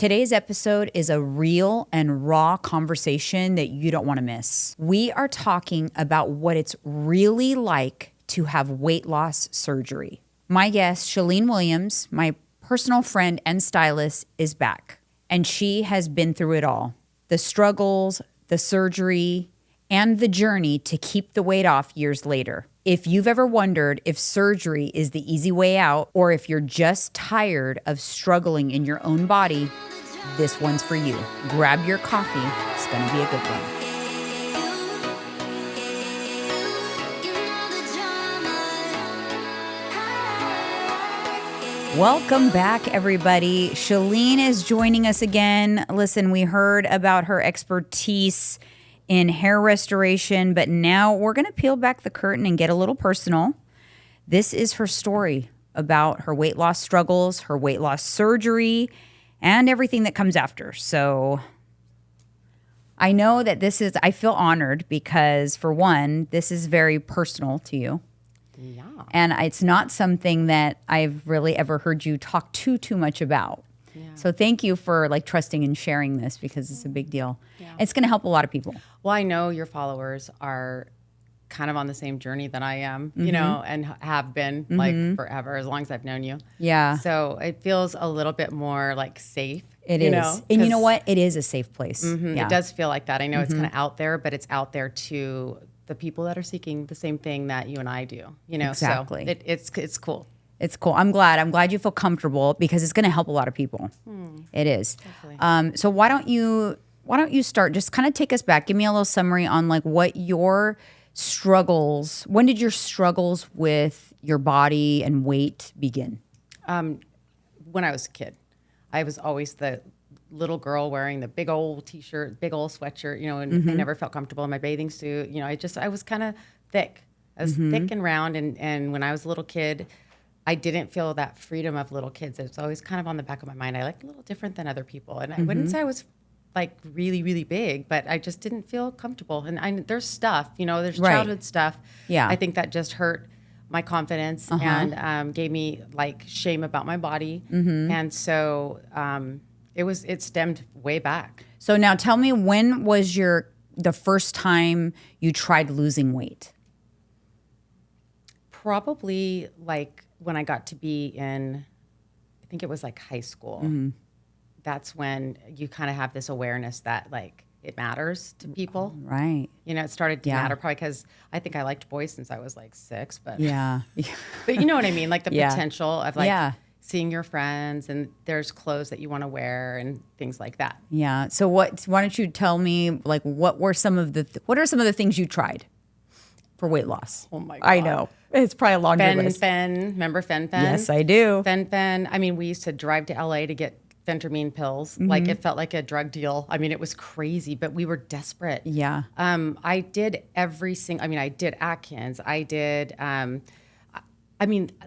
Today's episode is a real and raw conversation that you don't want to miss. We are talking about what it's really like to have weight loss surgery. My guest, Sheleen Williams, my personal friend and stylist, is back. And she has been through it all. The struggles, the surgery, and the journey to keep the weight off years later. If you've ever wondered if surgery is the easy way out, or if you're just tired of struggling in your own body, this one's for you. Grab your coffee. It's going to be a good one. Welcome back, everybody. Sheleen is joining us again. Listen, we heard about her expertise in hair restoration, but now we're going to peel back the curtain and get a little personal. This is her story about her weight loss struggles, her weight loss surgery, and everything that comes after. So I know that I feel honored because, for one, this is very personal to you. Yeah. And it's not something that I've really ever heard you talk too much about. Yeah. So thank you for trusting and sharing this because it's a big deal. Yeah. It's going to help a lot of people. Well, I know your followers are kind of on the same journey that I am, you know, and have been forever, as long as I've known you. Yeah. So it feels a little bit more safe. It is. And you know what? It is a safe place. Yeah. It does feel like that. I know it's kind of out there, but it's out there to the people that are seeking the same thing that you and I do, you know. Exactly. So it's cool. It's cool. I'm glad you feel comfortable because it's going to help a lot of people. It is. So why don't you start? Just kind of take us back. Give me a little summary on what your struggles. When did your struggles with your body and weight begin? When I was a kid, I was always the little girl wearing the big old t-shirt, big old sweatshirt, you know, and I never felt comfortable in my bathing suit. You know, I was kind of thick. I was thick and round. And when I was a little kid, I didn't feel that freedom of little kids. It was always kind of on the back of my mind. I liked a little different than other people. And I wouldn't say I was really, really big, but I just didn't feel comfortable. And there's stuff, you know, there's childhood stuff. Yeah. I think that just hurt my confidence and gave me shame about my body. And so, it stemmed way back. So now tell me, when was the first time you tried losing weight? Probably when I got to be in, I think it was high school. That's when you kind of have this awareness that it matters to people. Right. You know, it started to matter probably because I think I liked boys since I was 6, but yeah. But you know what I mean? The potential of seeing your friends, and there's clothes that you want to wear and things like that. Yeah. So why don't you tell me what are some of the things you tried for weight loss? Oh my God. I know. It's probably a laundry list. Remember Fen? Yes, I do. Fen. I mean, we used to drive to LA to get phentermine pills. It felt like a drug deal. I mean, it was crazy, but we were desperate. Yeah. I did I did Atkins. I did,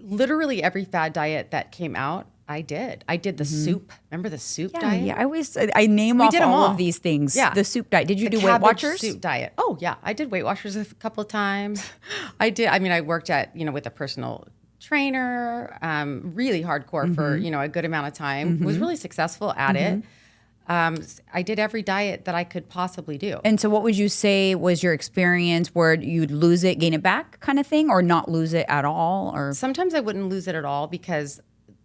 literally every fad diet that came out, I did. I did the soup. Remember the soup diet? Yeah, I name off all of these things. Yeah. The soup diet. Did you do Weight Watchers? Soup diet. Oh, yeah. I did Weight Watchers a couple of times. I did. I mean, I worked with a personal trainer, really hardcore for, a good amount of time. Was really successful at it. I did every diet that I could possibly do. And so what would you say was your experience where you'd lose it, gain it back kind of thing, or not lose it at all? Or sometimes I wouldn't lose it at all because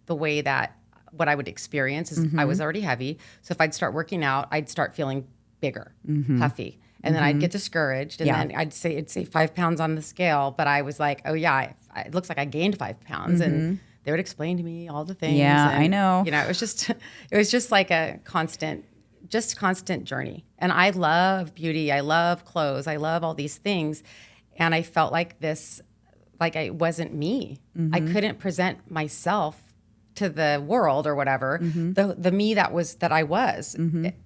the way that what I would experience is I was already heavy. So if I'd start working out, I'd start feeling bigger, puffy. And then I'd get discouraged. And then it'd say 5 pounds on the scale. But I was like, oh yeah, it looks like I gained 5 pounds. And they would explain to me all the things. Yeah, and, I know. You know, it was just like a constant journey. And I love beauty. I love clothes. I love all these things. And I felt like it wasn't me. I couldn't present myself to the world or whatever, the me that I was.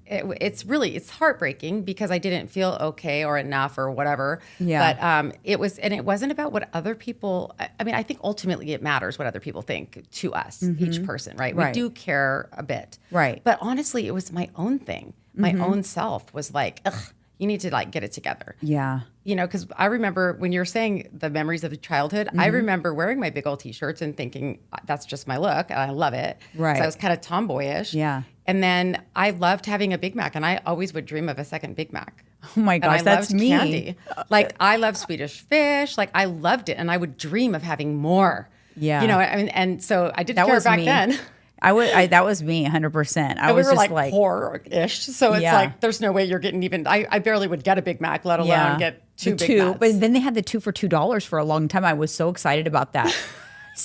It's heartbreaking because I didn't feel okay or enough or whatever. Yeah. But it wasn't about what other people, I think ultimately it matters what other people think to us, each person, right? We do care a bit. Right. But honestly, it was my own thing. My own self was like, ugh, you need to like get it together. Yeah. You know, because I remember when you're saying the memories of childhood, I remember wearing my big old t-shirts and thinking that's just my look and I love it. Right. So I was kind of tomboyish. Yeah. And then I loved having a Big Mac, and I always would dream of a second Big Mac. Oh my gosh, and I that's loved me. Candy. Like I love Swedish fish. Like I loved it, and I would dream of having more. Yeah. You know, I mean, and so I did That care was back me. then. That was me 100%. I And was we were just like poor-ish, so it's Yeah. like there's no way you're getting even. I barely would get a Big Mac, let alone get two Big Macs. But then they had the 2 for $2 for a long time. I was so excited about that.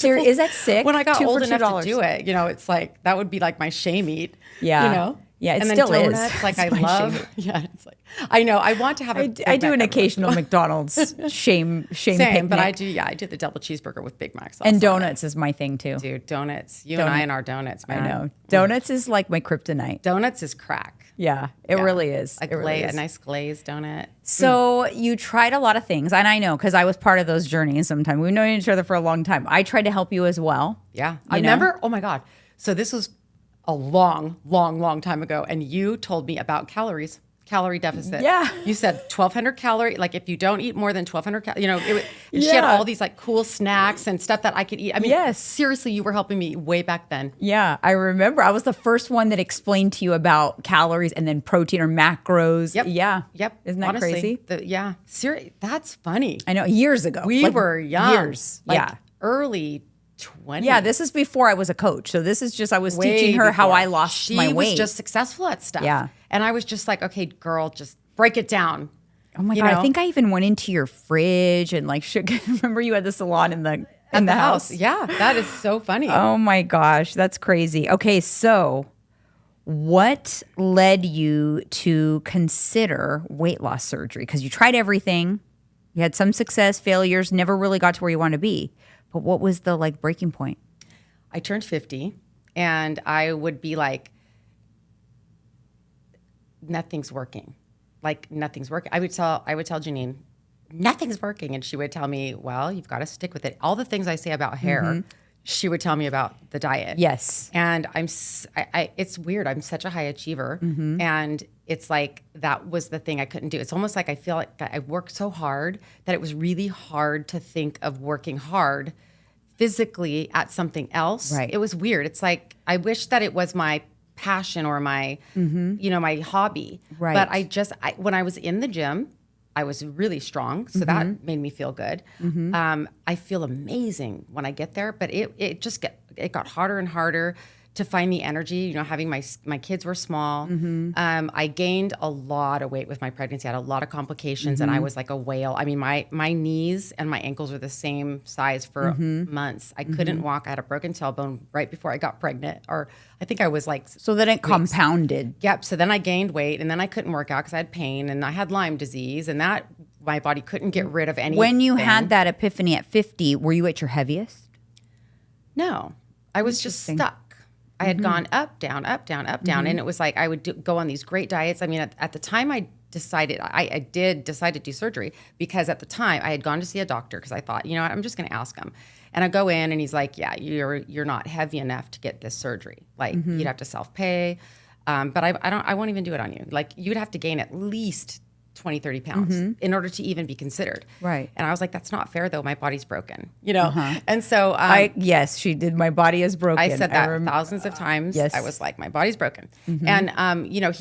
Is that sick? When I got 2 old for enough to do it, you know, it's like that would be like my shame eat. Yeah. You know? Yeah, it and still then is. donuts, like It's I my love. shame. Yeah, it's like I know. I want to have a. Big I do Mac an every occasional once in a McDonald's shame Same, picnic. but I do. Yeah, I do the double cheeseburger with Big Mac sauce. And on donuts is my thing too. it. Dude, donuts. You and I and our donuts, man. I know. Donuts is like my kryptonite. Donuts is crack. Yeah, it really is. A, It really is. a nice glazed donut. So you tried a lot of things, and I know because I was part of those journeys. Sometimes we've known each other for a long time. I tried to help you as well. Yeah, You I know? remember. Oh my god! So this was a long time ago, and you told me about calorie deficit. Yeah. You said 1,200 calorie. Like if you don't eat more than 1,200 calories, you know, and she had Yeah. all these like cool snacks and stuff that I could eat. I mean, Yes. seriously, you were helping me way back then. Yeah, I remember. I was the first one that explained to you about calories and then protein or macros. Yep. Yeah. Yep. Isn't that Honestly, crazy? Yeah. Seriously, that's funny. I know. Years ago. We Like, were young. Years. Like yeah. early 20s. Yeah, this is before I was a coach. So this is just, I was Way teaching her how before. I lost my weight. She was just successful at stuff. Yeah. And I was just like, okay, girl, just break it down. Oh my You God. know? I think I even went into your fridge and like shook. Remember you had the salon in the house? Yeah, that is so funny. Oh my gosh. That's crazy. Okay. So what led you to consider weight loss surgery? Because you tried everything. You had some success, failures, never really got to where you want to be. But what was the like breaking point? I turned 50 and I would be like, nothing's working. Like nothing's working. I would tell Janine, nothing's working. And she would tell me, well, you've got to stick with it. All the things I say about hair, she would tell me about the diet. Yes. And it's weird. I'm such a high achiever. And it's like, that was the thing I couldn't do. It's almost like I feel like I worked so hard that it was really hard to think of working hard physically at something else. Right. It was weird. It's like, I wish that it was my passion or my, you know, my hobby. Right. But when I was in the gym, I was really strong. So that made me feel good. I feel amazing when I get there, but it got harder and harder to find the energy, you know, having my kids were small. I gained a lot of weight with my pregnancy. I had a lot of complications and I was like a whale. I mean, my knees and my ankles were the same size for months. I couldn't walk. I had a broken tailbone right before I got pregnant, or I think I was like. So then it compounded. Yep. So then I gained weight and then I couldn't work out because I had pain and I had Lyme disease and that my body couldn't get rid of anything. When you had that epiphany at 50, were you at your heaviest? No, I was just stuck. I had gone up, down, and it was like I would go on these great diets. I mean, at the time I did decide to do surgery because at the time I had gone to see a doctor because I thought, you know what, I'm just going to ask him. And I go in and he's like, yeah, you're not heavy enough to get this surgery. Like you'd have to self-pay. But I won't even do it on you. Like you'd have to gain at least 20, 30 pounds in order to even be considered. Right. And I was like, that's not fair though. My body's broken, you know? And so, Yes, she did. My body is broken. I said that thousands of times. Yes. I was like, my body's broken. And, you know,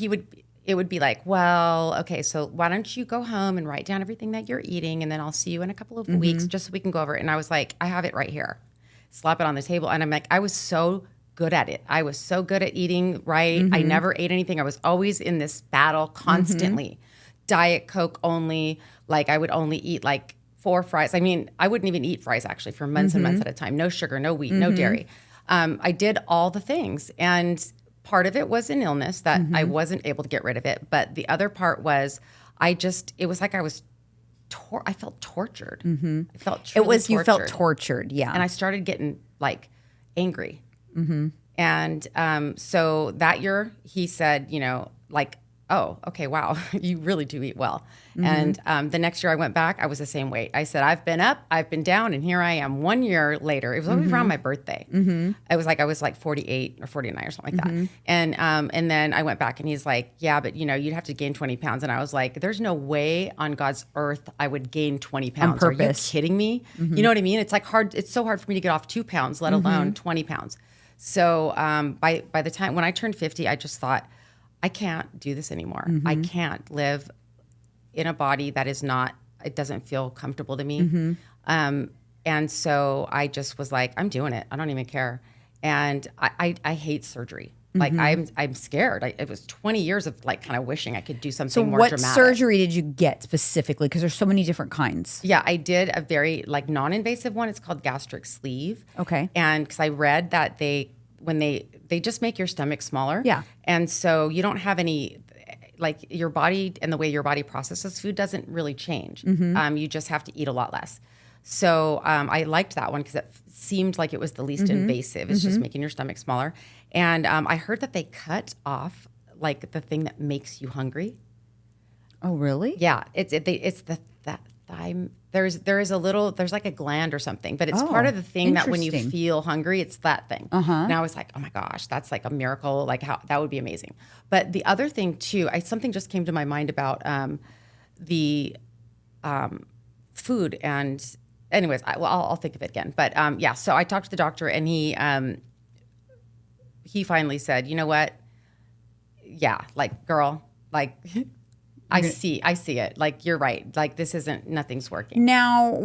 it would be like, well, okay, so why don't you go home and write down everything that you're eating and then I'll see you in a couple of weeks just so we can go over it. And I was like, I have it right here. Slap it on the table. And I'm like, I was so good at it. I was so good at eating right. I never ate anything. I was always in this battle constantly. Diet Coke only. Like I would only eat like 4 fries. I mean, I wouldn't even eat fries actually for months and months at a time. No sugar, no wheat, no dairy. I did all the things. And part of it was an illness that I wasn't able to get rid of it. But the other part was it was like I was, I felt tortured. I felt truly tortured. You felt tortured. Yeah. And I started getting like angry. And so that year he said, you know, like, oh, okay, wow, you really do eat well. And the next year I went back, I was the same weight. I said, I've been up, I've been down, and here I am 1 year later. It was always around my birthday. It was like, I was like 48 or 49 or something like that. And then I went back and he's like, yeah, but you'd have to gain 20 pounds. And I was like, there's no way on God's earth I would gain 20 pounds. Are you kidding me? You know what I mean? It's like hard. It's so hard for me to get off 2 pounds, let alone 20 pounds. So by the time, when I turned 50, I just thought, I can't do this anymore. I can't live in a body that is not, it doesn't feel comfortable to me. And so I just was like, I'm doing it. I don't even care. And I hate surgery. Like I'm scared. It was 20 years of like kind of wishing I could do something more dramatic. So what surgery did you get specifically? Because there's so many different kinds. Yeah, I did a very like non-invasive one. It's called gastric sleeve. Okay. And because I read that they just make your stomach smaller. Yeah. And so you don't have any, like your body and the way your body processes food doesn't really change. You just have to eat a lot less. So I liked that one because it seemed like it was the least invasive. It's just making your stomach smaller. And I heard that they cut off like the thing that makes you hungry. Oh, really? Yeah. It's the thyme. There's like a gland or something, but it's part of the thing that when you feel hungry, it's that thing. And I was like, oh my gosh, that's like a miracle. Like how that would be amazing. But the other thing too, something just came to my mind about the food. And anyways, I'll think of it again. But yeah, so I talked to the doctor and he finally said, you know what? Yeah, like girl, like I see it. Like, you're right. Like, nothing's working. Now,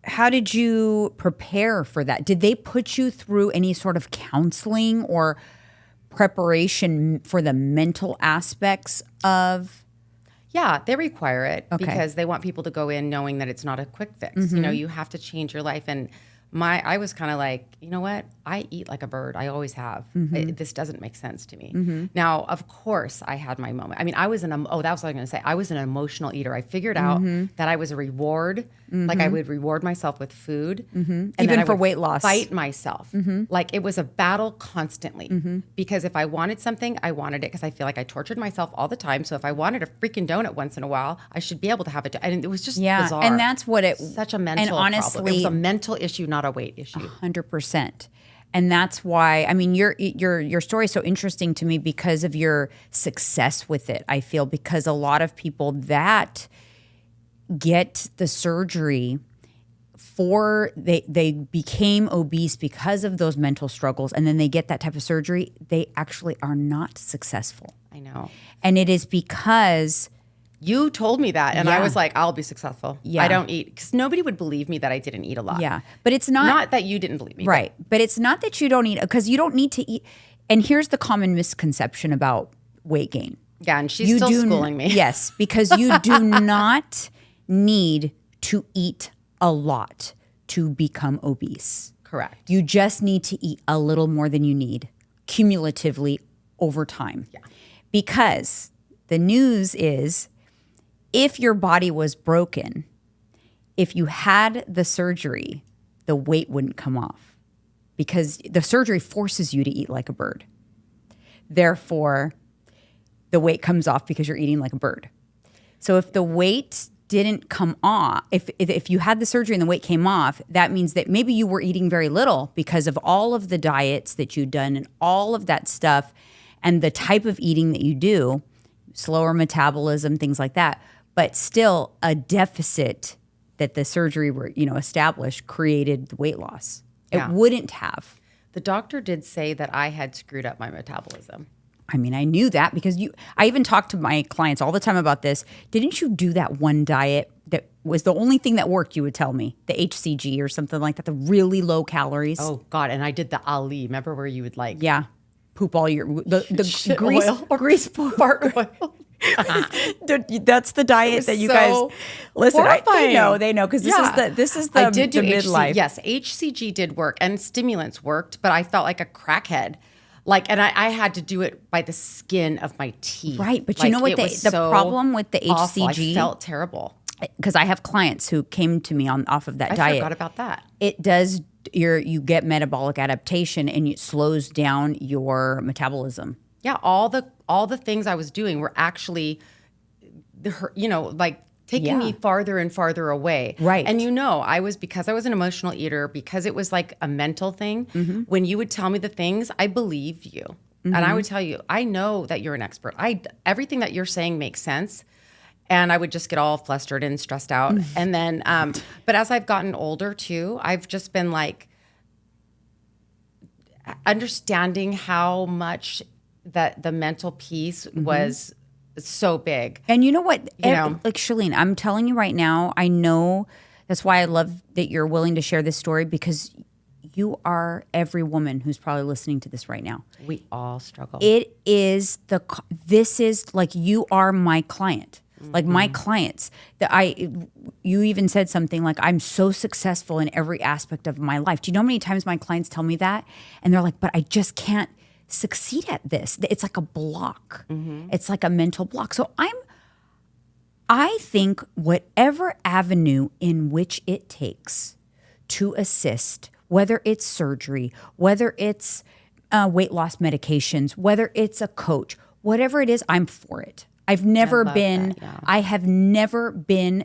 how did you prepare for that? Did they put you through any sort of counseling or preparation for the mental aspects of? Yeah, they require it because they want people to go in knowing that it's not a quick fix. You have to change your life. And I was kind of like, you know what? I eat like a bird. I always have. This doesn't make sense to me. Now, of course, I had my moment. I mean, that was what I was going to say. I was an emotional eater. I figured out that I was a reward. Like I would reward myself with food. And even for weight loss. Fight myself. Like it was a battle constantly. Because if I wanted something, I wanted it because I feel like I tortured myself all the time. So if I wanted a freaking donut once in a while, I should be able to have it. And it was just bizarre. And that's what such a mental problem. It was a mental issue, not a weight issue. 100%. And that's why, I mean, your story is so interesting to me because of your success with it, I feel, because a lot of people that get the surgery they became obese because of those mental struggles, and then they get that type of surgery, they actually are not successful. I know. And it is because you told me that, and I was like, I'll be successful. Yeah. I don't eat, because nobody would believe me that I didn't eat a lot. Yeah, but it's not that you didn't believe me. Right, but it's not that you don't eat, because you don't need to eat. And here's the common misconception about weight gain. Yeah, and she's still schooling me. Yes, because you do not need to eat a lot to become obese. Correct. You just need to eat a little more than you need cumulatively over time. Yeah. Because the news is, if your body was broken, if you had the surgery, the weight wouldn't come off because the surgery forces you to eat like a bird. Therefore, the weight comes off because you're eating like a bird. So if the weight didn't come off, if you had the surgery and the weight came off, that means that maybe you were eating very little because of all of the diets that you've done and all of that stuff and the type of eating that you do, slower metabolism, things like that. But still, a deficit that the surgery established created the weight loss. It wouldn't have. The doctor did say that I had screwed up my metabolism. I mean, I knew that because I even talk to my clients all the time about this. Didn't you do that one diet that was the only thing that worked, you would tell me, the HCG or something like that, the really low calories? Oh, God. And I did the Ali. Remember where you would poop all your, the grease, oil. Grease fart oil. That's the diet that you guys listen. They know because this is the I did do midlife. Yes, HCG did work and stimulants worked, but I felt like a crackhead. And I had to do it by the skin of my teeth. Right, but you know what the problem with the HCG? Awful. I felt terrible because I have clients who came to me off of that diet. I forgot about that. It does. You get metabolic adaptation and it slows down your metabolism. Yeah, all the things I was doing were actually, like taking me farther and farther away. Right. And because I was an emotional eater, because it was like a mental thing, when you would tell me the things, I believe you. And I would tell you, I know that you're an expert. Everything that you're saying makes sense. And I would just get all flustered and stressed out. And then, but as I've gotten older too, I've just been like understanding how much that the mental piece was so big. And you know what? Like Sheleen, I'm telling you right now, I know that's why I love that you're willing to share this story, because you are every woman who's probably listening to this right now. We all struggle. This is like, you are my client. Like my clients you even said something like, I'm so successful in every aspect of my life. Do you know how many times my clients tell me that? And they're like, but I just can't succeed at this. It's like a block. It's like a mental block. So I think whatever avenue in which it takes to assist, whether it's surgery, whether it's weight loss medications, whether it's a coach, whatever it is, I'm for it. I have never been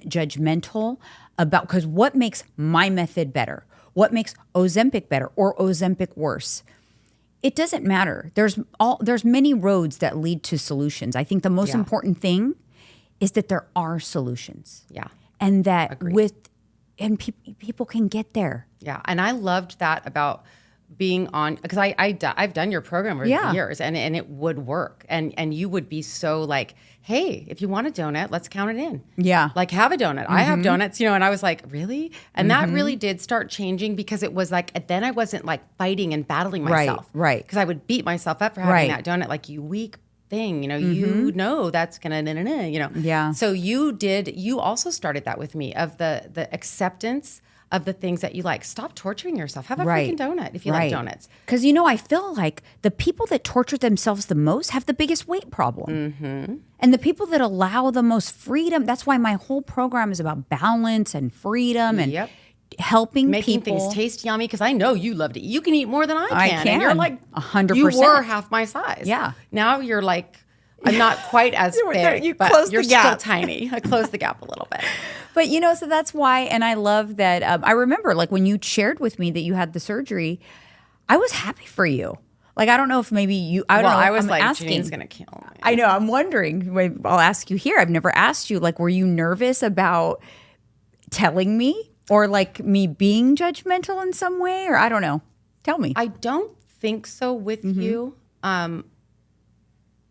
judgmental about, because what makes my method better? What makes Ozempic better or Ozempic worse? It doesn't matter. There's many roads that lead to solutions. I think the most important thing is that there are solutions. Yeah. And that people can get there. Yeah. And I loved that about being on, because I've done your program over the years, and it would work. And you would be so like, hey, if you want a donut, let's count it in. Yeah. Like, have a donut. I have donuts, and I was like, really? And that really did start changing, because it was like, then I wasn't like fighting and battling myself. Right. Because I would beat myself up for having that donut, like, you weak thing, you know that's gonna, Yeah. So you also started that with me, of the acceptance of the things that you like. Stop torturing yourself. Have a freaking donut if you like donuts. Because, I feel like the people that torture themselves the most have the biggest weight problem. And the people that allow the most freedom, that's why my whole program is about balance and freedom and helping making people. Things taste yummy, because I know you love to eat. You can eat more than I can. And you're like 100%. You were half my size. Yeah. Now you're like, I'm not quite as big, but you're still tiny. I closed the gap a little bit. But, so that's why, and I love that. I remember, like, when you shared with me that you had the surgery, I was happy for you. Like, I don't know if maybe you, I don't know. I was like, asking. Janine's going to kill me. I know. I'm wondering. I'll ask you here. I've never asked you, like, were you nervous about telling me, or like me being judgmental in some way? Or I don't know. Tell me. I don't think so with you.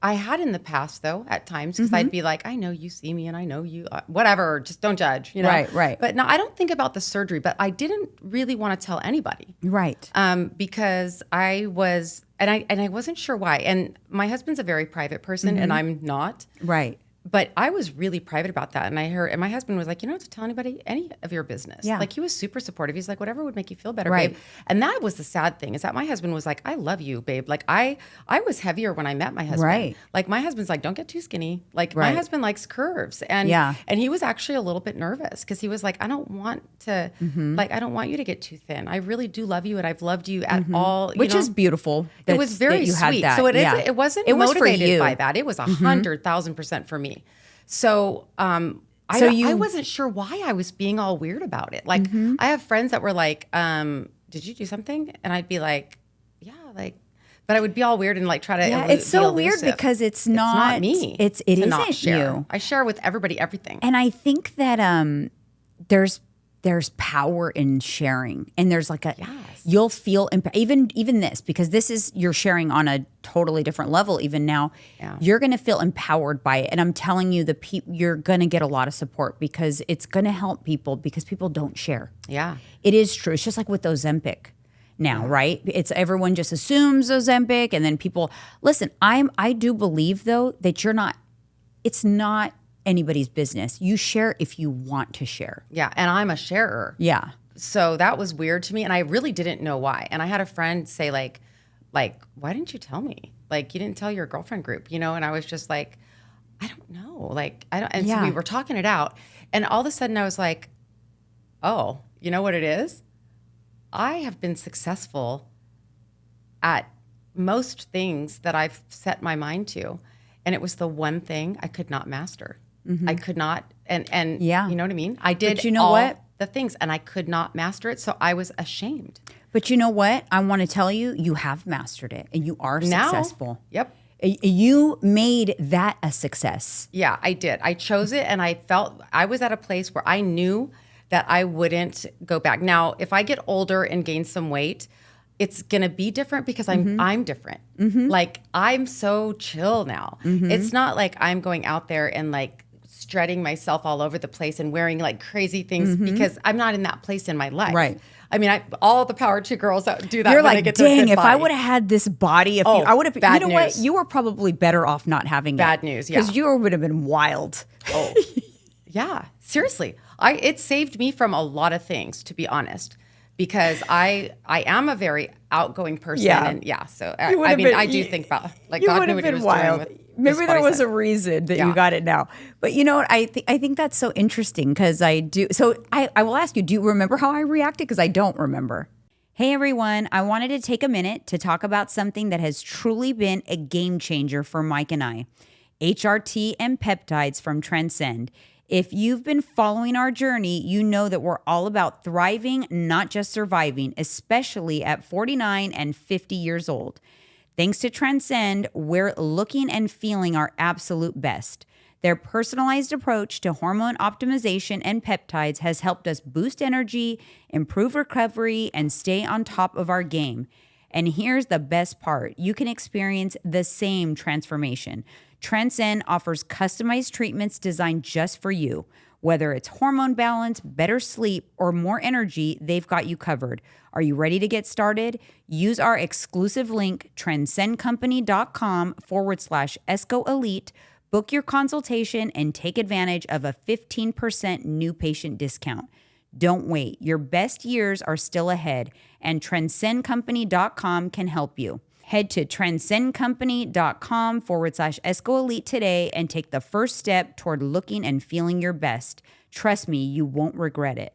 I had in the past, though, at times, because I'd be like, I know you see me and I know you, whatever, just don't judge, Right. But no, I don't think about the surgery, but I didn't really want to tell anybody. Right. Because I was, and I wasn't sure why. And my husband's a very private person, and I'm not. Right. But I was really private about that. And my husband was like, you don't have to tell anybody any of your business. Yeah. Like, he was super supportive. He's like, whatever would make you feel better, Right. babe. And that was the sad thing, is that my husband was like, I love you, babe. Like, I was heavier when I met my husband. Right. Like, my husband's like, don't get too skinny. Like, Right. my husband likes curves. And he was actually a little bit nervous, because he was like, I don't want to, like, I don't want you to get too thin. I really do love you, and I've loved you at all. Which is beautiful. It was very sweet. So it wasn't motivated by that. It was 100,000% for me. So I wasn't sure why I was being all weird about it. Like, I have friends that were like, did you do something? And I'd be like, yeah, like, but I would be all weird and like try to. Yeah, it's so weird, because it's not me. It isn't not share. you. I share with everybody everything. And I think that there's power in sharing, and there's like you'll feel even this, because this is, you're sharing on a totally different level. Even now, you're going to feel empowered by it, and I'm telling you, you're going to get a lot of support, because it's going to help people, because people don't share. Yeah, it is true. It's just like with Ozempic now, right? It's everyone just assumes Ozempic, and then people listen. I do believe, though, that it's not anybody's business. You share if you want to share. Yeah, and I'm a sharer. Yeah. So that was weird to me, and I really didn't know why. And I had a friend say like, why didn't you tell me? Like, you didn't tell your girlfriend group, And I was just like, I don't know. Like, I don't. And so we were talking it out, and all of a sudden I was like, oh, you know what it is? I have been successful at most things that I've set my mind to. And it was the one thing I could not master. I could not, and Yeah. you know what I mean? I did But you know all what? the things and I could not master it. So I was ashamed. But you know what? I want to tell you, you have mastered it and you are Now, successful. Yep. You made that a success. Yeah, I did. I chose it and I felt I was at a place where I knew that I wouldn't go back. Now, if I get older and gain some weight, it's going to be different because I'm different. Like I'm so chill now. It's not like I'm going out there and like strutting myself all over the place and wearing like crazy things because I'm not in that place in my life. Right. I mean, all the power to girls that do that. You're when they like, get to a dang, good if I body. would have had this body, I would have, bad you know what? news. You were probably better off not having Bad news, yeah. Because you would have been wild. Oh, yeah. Seriously. It saved me from a lot of things, to be honest, because I am a very outgoing person. Yeah. And yeah, so You would I have mean, been- I do think about like You God would knew have what he been was wild. doing with Maybe this there body was size. a reason that you Yeah. got it now. But you know what? I think that's so interesting because I do. So I will ask you, do you remember how I reacted? Because I don't remember. Hey everyone, I wanted to take a minute to talk about something that has truly been a game changer for Mike and I. HRT and peptides from Transcend. If you've been following our journey, you know that we're all about thriving, not just surviving, especially at 49 and 50 years old. Thanks to Transcend, we're looking and feeling our absolute best. Their personalized approach to hormone optimization and peptides has helped us boost energy, improve recovery, and stay on top of our game. And here's the best part. You can experience the same transformation. Transcend offers customized treatments designed just for you. Whether it's hormone balance, better sleep, or more energy, they've got you covered. Are you ready to get started? Use our exclusive link, transcendcompany.com/ESCO Elite. Book your consultation and take advantage of a 15% new patient discount. Don't wait. Your best years are still ahead, and transcendcompany.com can help you. Head to transcendcompany.com/ESCO Elite today and take the first step toward looking and feeling your best. Trust me, you won't regret it.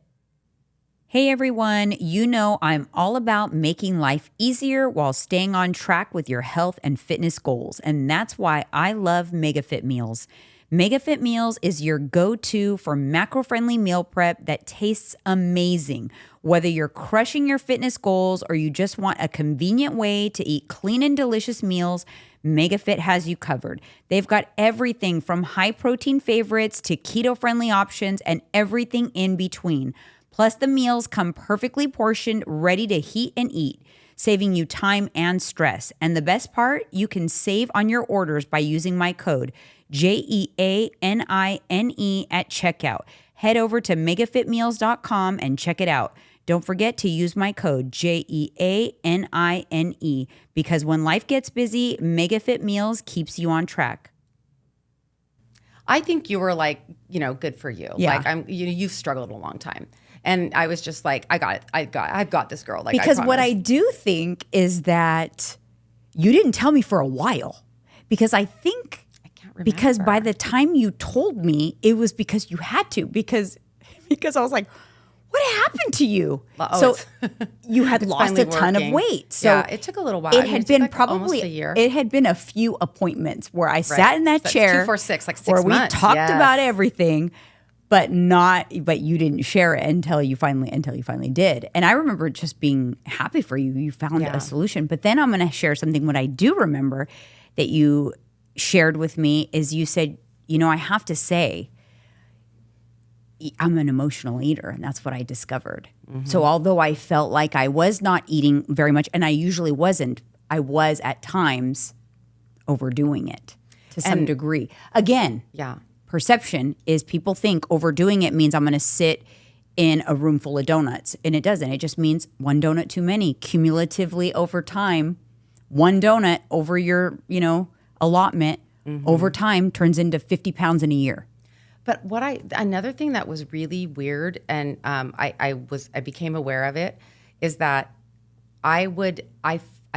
Hey everyone, you know I'm all about making life easier while staying on track with your health and fitness goals, and that's why I love MegaFit Meals. MegaFit Meals is your go-to for macro-friendly meal prep that tastes amazing. Whether you're crushing your fitness goals or you just want a convenient way to eat clean and delicious meals, MegaFit has you covered. They've got everything from high-protein favorites to keto-friendly options and everything in between. Plus, the meals come perfectly portioned, ready to heat and eat, saving you time and stress. And the best part, you can save on your orders by using my code, JEANINE at checkout. Head over to megafitmeals.com and check it out. Don't forget to use my code, JEANINE, because when life gets busy, MegaFit Meals keeps you on track. I think you were like, good for you. Yeah. Like you've struggled a long time. And I was just like, I got it. I've got this girl. Like, Because I what promise. I do think is that you didn't tell me for a while. Because I think, I can't remember. because by the time you told me, it was because you had to. Because I was like, what happened to you? Oh, So you had lost finally a ton of working. weight. So yeah, it took a little while. it I mean, had took been like probably almost a year. It had been a few appointments where I sat in that That's chair 2, 4, 6, like 6 where months. we talked Yes. about everything, but you didn't share it until you finally did. And I remember just being happy for you. You found Yeah. a solution. But then I'm going to share something. What I do remember that you shared with me is you said, I have to say, I'm an emotional eater, and that's what I discovered. Mm-hmm. So although I felt like I was not eating very much, and I usually wasn't, I was at times overdoing it to some degree. Again, Yeah. perception is people think overdoing it means I'm going to sit in a room full of donuts, and it doesn't. It just means one donut too many. Cumulatively over time, one donut over your, allotment over time turns into 50 pounds in a year. But another thing that was really weird, and I became aware of it, is that I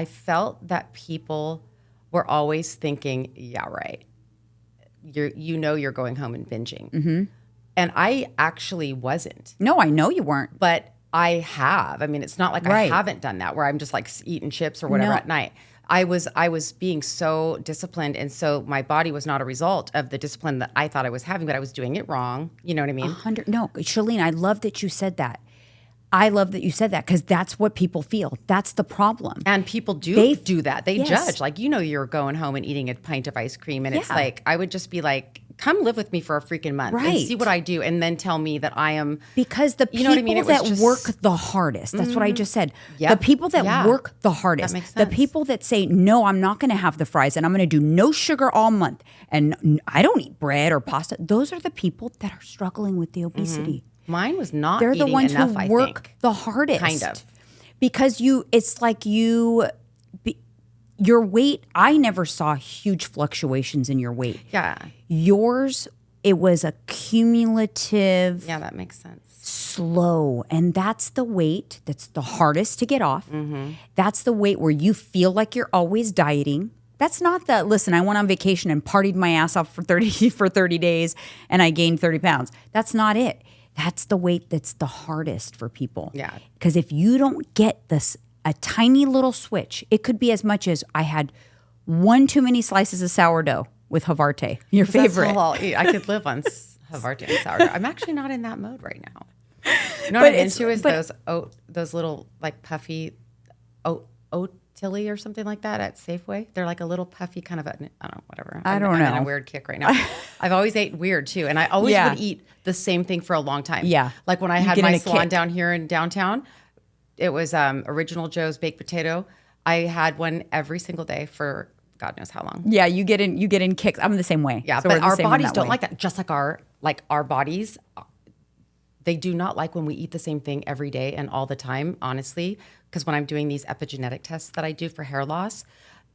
felt that people were always thinking, yeah, right. You're going home and binging. Mm-hmm. And I actually wasn't. No, I know you weren't. But I have. I mean, it's not like I haven't done that where I'm just like eating chips or whatever No. at night. I was being so disciplined, and so my body was not a result of the discipline that I thought I was having, but I was doing it wrong. You know what I mean? No, Sheleen, I love that you said that. I love that you said that because that's what people feel. That's the problem. And people do that. They Yes. judge. Like, you're going home and eating a pint of ice cream, and it's like, I would just be like, come live with me for a freaking month and see what I do, and then tell me that I am. Because the people that work the hardest, that's what I just said. Yep. The people that work the hardest, That makes the sense. people that say, no, I'm not going to have the fries and I'm going to do no sugar all month and I don't eat bread or pasta. Those are the people that are struggling with the obesity. Mine was not. They're the eating ones enough, who I work think. the hardest. Kind of. Because it's like your weight, I never saw huge fluctuations in your weight. Yeah. Yours, it was a cumulative, Yeah, that makes sense. slow. And that's the weight that's the hardest to get off. That's the weight where you feel like you're always dieting. That's not the, listen, I went on vacation and partied my ass off for 30 days and I gained 30 pounds. That's not it. That's the weight that's the hardest for people. Yeah. Because if you don't get a tiny little switch, it could be as much as I had one too many slices of sourdough with Havarti, your favorite. That's all I'll eat. I could live on Havarti and sourdough. I'm actually not in that mode right now. You know But what I'm into is those little like puffy oat tilly or something like that at Safeway. They're like a little puffy kind of I don't know, whatever. I don't I'm in know. a weird kick right now. I've always ate weird too, and I always would eat the same thing for a long time. Yeah. Like when I You had get my in a salon kick. down here in downtown, it was Original Joe's baked potato. I had one every single day for God knows how long. Yeah, you get in kicks. I'm the same way. Yeah, So but we're the our same in bodies that don't way. like that. Just like our bodies, they do not like when we eat the same thing every day and all the time, honestly. Because when I'm doing these epigenetic tests that I do for hair loss,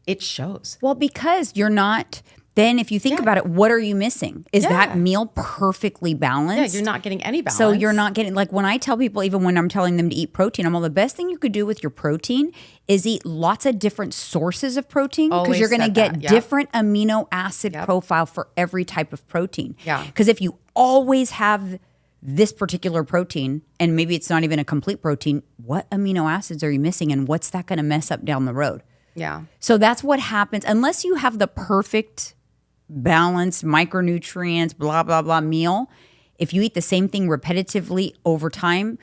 it shows. Well, because you're not. Then, if you think about it, what are you missing? Is that meal perfectly balanced? Yeah, you're not getting any balance. So you're not getting, like when I tell people, even when I'm telling them to eat protein, I'm all, the best thing you could do with your protein is eat lots of different sources of protein because Always you're going to said get that. Yep. different amino acid profile for every type of protein. Yeah. Because if you always have this particular protein and maybe it's not even a complete protein, what amino acids are you missing and what's that going to mess up down the road? Yeah. So that's what happens unless you have the perfect balanced micronutrients, blah, blah, blah meal. If you eat the same thing repetitively over time,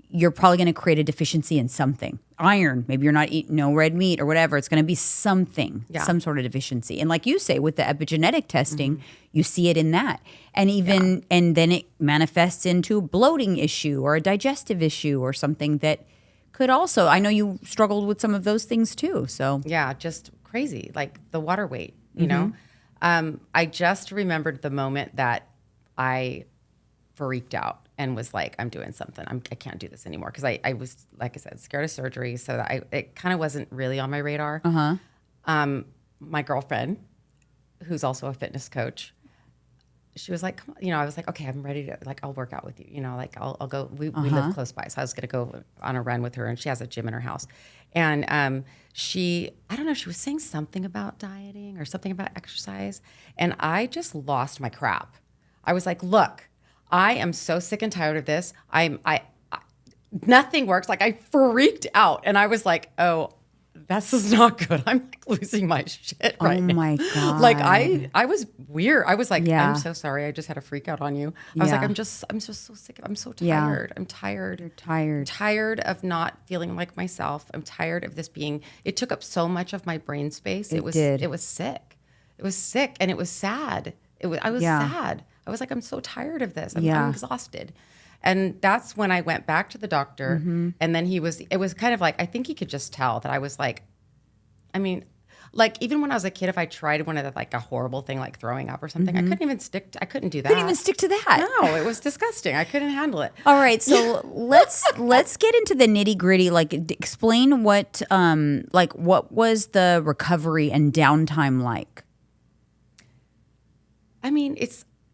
you're probably going to create a deficiency in something. Iron, maybe you're not eating no red meat or whatever. It's going to be something, some sort of deficiency. And like you say, with the epigenetic testing, you see it in that. And even, and then it manifests into a bloating issue or a digestive issue or something that could also, I know you struggled with some of those things too. So Yeah, just crazy. Like the water weight, you know? I just remembered the moment that I freaked out and was like, I'm doing something. I can't do this anymore. Because I was, like I said, scared of surgery. So that it kind of wasn't really on my radar. My girlfriend, who's also a fitness coach, she was like, come on. I was like, okay, I'm ready to, like, I'll work out with you. Like, I'll go. We live close by. So I was going to go on a run with her. And she has a gym in her house. And I don't know, she was saying something about dieting or something about exercise. And I just lost my crap. I was like, look, I am so sick and tired of this. Nothing works. Like I freaked out and I was like, oh, this is not good. I'm like losing my shit right now. Oh my God. Like I was weird. I was like, Yeah. I'm so sorry. I just had a freak out on you. I was like, Yeah. I'm just so sick. I'm so Yeah. tired. I'm tired. You're tired. I'm tired of not feeling like myself. I'm tired of this being, it took up so much of my brain space. It did. It was sick. It was sick and it was sad. I was sad. I was like, I'm so tired of this. I'm exhausted. And that's when I went back to the doctor. And then it was kind of like, I think he could just tell that I was like, I mean, like even when I was a kid, if I tried one of the, like a horrible thing, like throwing up or something, I couldn't even I couldn't do that. couldn't even stick to that. No, it was disgusting. I couldn't handle it. All right, so let's get into the nitty gritty. Like, explain what was the recovery and downtime like? I mean,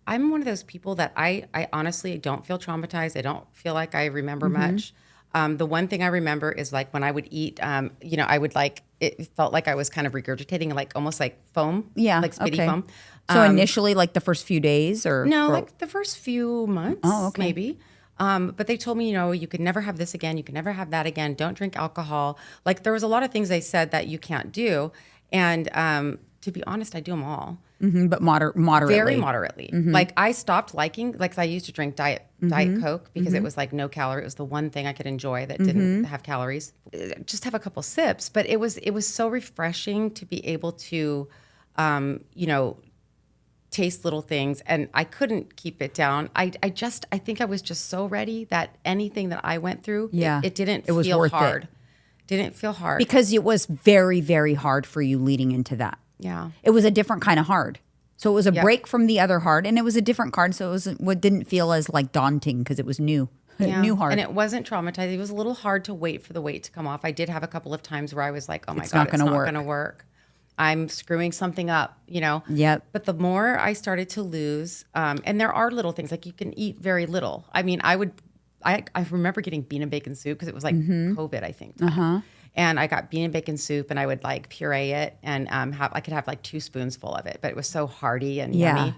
I'm one of those people that I honestly don't feel traumatized. I don't feel like I remember much. The one thing I remember is like when I would eat, I would like, it felt like I was kind of regurgitating like almost like foam. Yeah, Like spitty okay. foam. So initially, like the first few days, or No, like the first few months, maybe. But they told me, you could never have this again. You could never have that again. Don't drink alcohol. Like there was a lot of things they said that you can't do. And to be honest, I do them all. But moderately. Very moderately. Like I stopped liking, like I used to drink Diet Coke because it was like no calorie. It was the one thing I could enjoy that didn't have calories. Just have a couple sips. But it was so refreshing to be able to, taste little things, and I couldn't keep it down. I think I was just so ready that anything that I went through, it didn't feel hard. Didn't feel hard. Because it was very, very hard for you leading into that. Yeah. It was a different kind of hard. So it was a break from the other hard, and it was a different card. So it didn't feel as like daunting because it was new. New hard. And it wasn't traumatizing. It was a little hard to wait for the weight to come off. I did have a couple of times where I was like, oh my God, it's not going to work. I'm screwing something up, Yep. But the more I started to lose, and there are little things, like you can eat very little. I mean, I remember getting bean and bacon soup because it was like COVID, I think. And I got bean and bacon soup, and I would like puree it, and I could have like 2 spoonsful of it, but it was so hearty and yummy.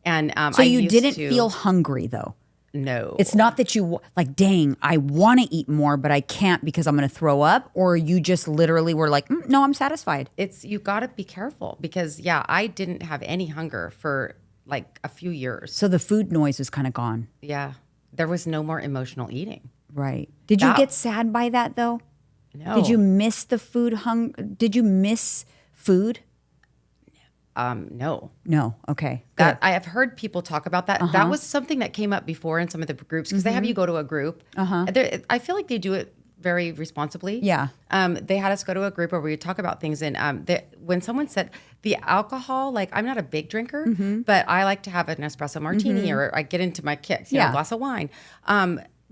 And so you didn't feel hungry though. No. It's not that you like, dang, I want to eat more, but I can't because I'm going to throw up. Or you just literally were like, no, I'm satisfied. You got to be careful because, I didn't have any hunger for like a few years. So the food noise was kind of gone. Yeah. There was no more emotional eating. Right. Did you get sad by that though? No. Did you miss the food Did you miss food? No. No. Okay. That I have heard people talk about that. That was something that came up before in some of the groups because they have you go to a group. I feel like they do it very responsibly. Yeah. They had us go to a group where we would talk about things, and when someone said the alcohol, like I'm not a big drinker, but I like to have an espresso martini or I get into my kicks, a glass of wine.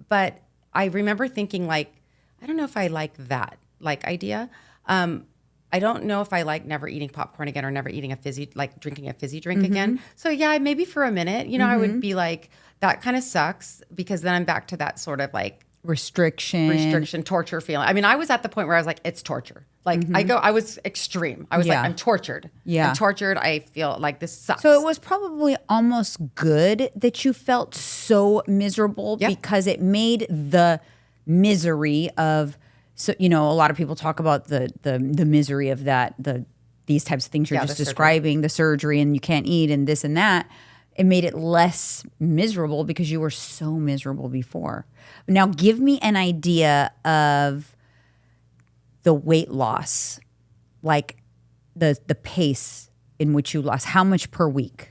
But I remember thinking like, I don't know if I like that idea. I don't know if I like never eating popcorn again or never eating drinking a fizzy drink again. So maybe for a minute, I would be like, that kind of sucks because then I'm back to that sort of like restriction, torture feeling. I mean, I was at the point where I was like, it's torture. Like I was extreme. I was like, I'm tortured. Yeah. I'm tortured. I feel like this sucks. So it was probably almost good that you felt so miserable because it made the misery of, so, a lot of people talk about the misery of that, these types of things you're just describing, the surgery and you can't eat and this and that. It made it less miserable because you were so miserable before. Now, give me an idea of the weight loss, like the pace in which you lost. How much per week?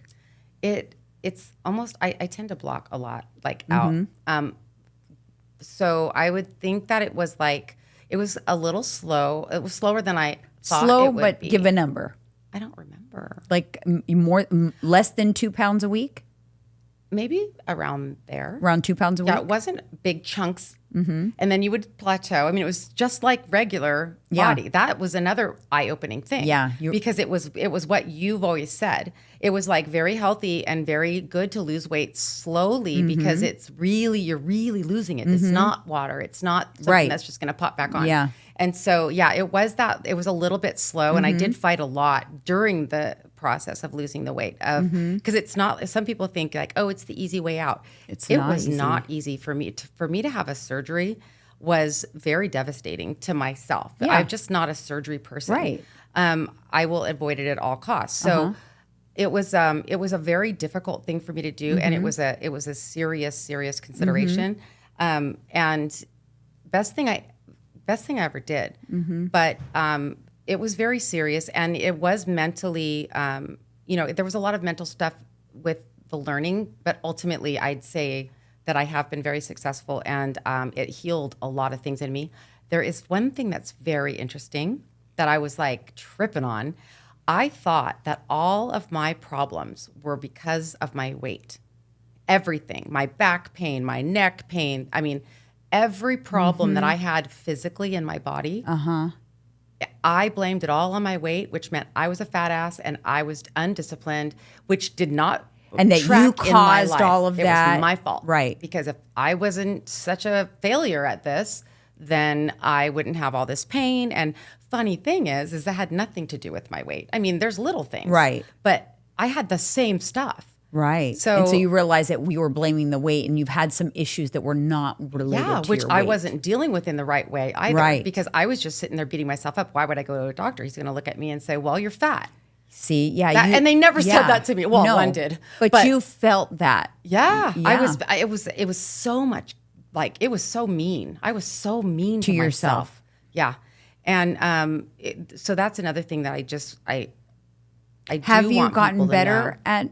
It's almost, I tend to block a lot, out. So I would think that it was a little slow. It was slower than I thought it would be. Give a number. I don't remember. Like less than 2 pounds a week? Maybe around there. Around 2 pounds a week? Yeah, it wasn't big chunks. And then you would plateau. I mean, it was just like regular body. That was another eye-opening thing. Yeah. Because it was what you've always said. It was like very healthy and very good to lose weight slowly because you're really losing it. It's not water. It's not something that's just going to pop back on. Yeah. And so, it was a little bit slow. And I did fight a lot during the process of losing the weight because it's not, some people think like, oh, it's the easy way out. It was not easy for me to have a surgery was very devastating to myself. Yeah. I'm just not a surgery person. Right. I will avoid it at all costs. So it was a very difficult thing for me to do. And it was a serious consideration. And best thing I ever did, but, it was very serious and it was mentally, there was a lot of mental stuff with the learning, but ultimately I'd say that I have been very successful and it healed a lot of things in me. There is one thing that's very interesting that I was like tripping on. I thought that all of my problems were because of my weight. Everything, my back pain, my neck pain. I mean, every problem that I had physically in my body, I blamed it all on my weight, which meant I was a fat ass and I was undisciplined, which did not and that you caused all of that. It was my fault. Right. Because if I wasn't such a failure at this, then I wouldn't have all this pain. And funny thing is that had nothing to do with my weight. I mean, there's little things. Right. But I had the same stuff. Right. So, and so you realize that we were blaming the weight, and you've had some issues that were not related to which your I weight. wasn't dealing with in the right way either. Right. Because I was just sitting there beating myself up. Why would I go to a doctor? He's going to look at me and say, well, you're fat. See, yeah. And they never said that to me. Well, no, one did. But you felt that. Yeah. Yeah. It was so much, like, it was so mean. I was so mean to yourself. myself. Yeah. And so that's another thing that I Have do you want gotten people to better know. at